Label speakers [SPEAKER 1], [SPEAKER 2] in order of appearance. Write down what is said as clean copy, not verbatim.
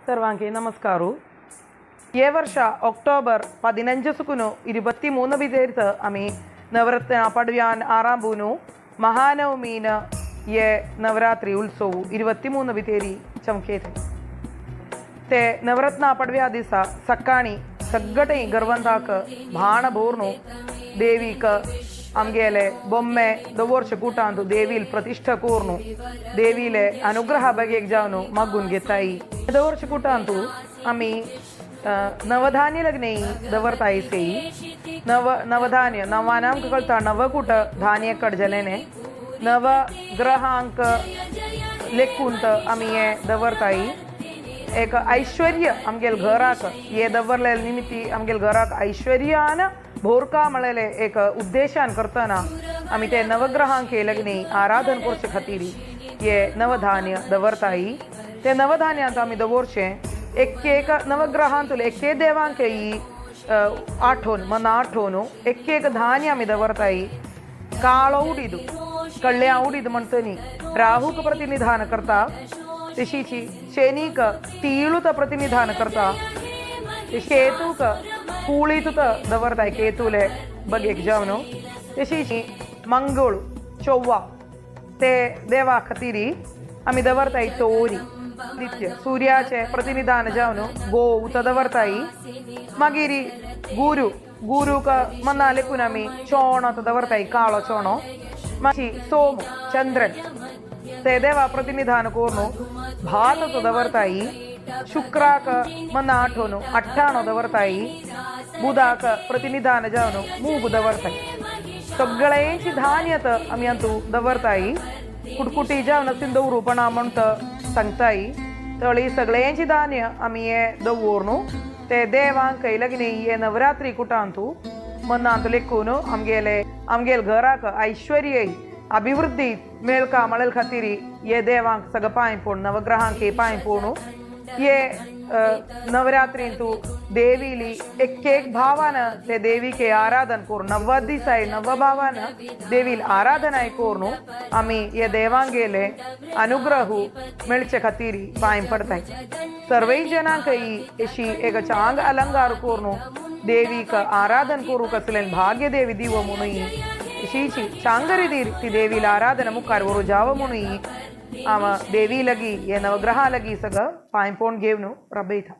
[SPEAKER 1] सर्वांगे नमस्कारू ये वर्ष ऑक्टोबर 15 23 विजेर्थ आम्ही नवरत्न पडव्यान आरांबूनु महानवमीन ये नवरात्रि उत्सव 23 वितेरी चमकेते ते नवरत्न पडव्या दिसा सकाळी सगटे गर्वंताक भाण बोर्नु देवीक आमगेले बೊಮ್ಮೆ दवर्ष कुटांतु देवील प्रतिष्ठा कोर्नु देवीले अनुग्रह बगेक जावनु मगुन घेताई दवर्ष कुटांतु आम्ही नवधान्य लग्ने दवरताई से नवधान्य नवानांक कळता नवकुट धान्य कडजलेने नवग्रहांक लेखूंत आम्ही ये दवरताई एक ऐश्वर्य आमगेल घराक ये दवरले निमित्ती आमगेल घराक ऐश्वर्यान भोरका मळेले एक उद्देशान करताना आम्ही ते नवग्रहांके लग्ने आराधन करचे खातीरी ये नवधान्य दवरताई ते नवधान्यांत आम्ही दवरचे एक नवग्रहांतुले एक देवांके आठवण मन आठवण एक धान्य आम्ही दवरताई काळो उडीदु कळ्ळ्या उडीद म्हणतनी राहूक प्रतिनिधान करता तशीची शेनीक तीळुत प्रतिनिधान करता केतूक ಕೂಳಿತುತ ದವರ್ತಾಯಿ ಕೇತುಲೆ ಬಗೆಗೆ ಜಾವನು ತशीची मंगळू चोव्वा ते देवा खातीरी आम्ही दवरताई तोरी नित्य सूर्याचे प्रतिनिधान जावनु गोव दवरताई मागीरी गुरुक मना लेकून आम्ही चोण दवरताई काळो चोणो मागीर सोम चंद्रन ते देवा प्रतिनिधान कोरनु भात दवरताई शुक्राक मना आठवनु अठ्ठाणो दवरताई बुधाक प्रतिनिधान जावनु मूग दवरताई सगळ्यांची धान्यत आम्ही अंतू दवरताई कुटकुटी जावन सिंदवरू पण म्हणत सांगताई तळी सगळ्यांची धान्य आम्ही ये दवरनु ते देवांक लग्ने ये नवरात्री कुटांतू मनांत लेखून आमगेल घराक ऐश्वर्य अभिवृद्धी मेळका मळेल खातीरी ये देवांक सगळं पांय पोण नवग्रहांके पांय पोणू ये नवरात्री तू देवीली एक भावान ते देवी के आराधन कोर नव दिसाय नव भावान देवील आराधना कोरनु आम्ही ये देवांगेले अनुग्रहू मेळचे खातीरी पांय पडताय सर्वै जनांक अशी एक चांग अलंकार कोरनु देवीक आराधन कोरू कसलेन भाग्य देवी दिव म्हणून अशीची चांगरी दीर ती देवीला आराधना मुखार वरू जाव म्हणून आम देवी लगी ये नवग्रहा लगी सगळं पांय पोण घेवन प्रभेता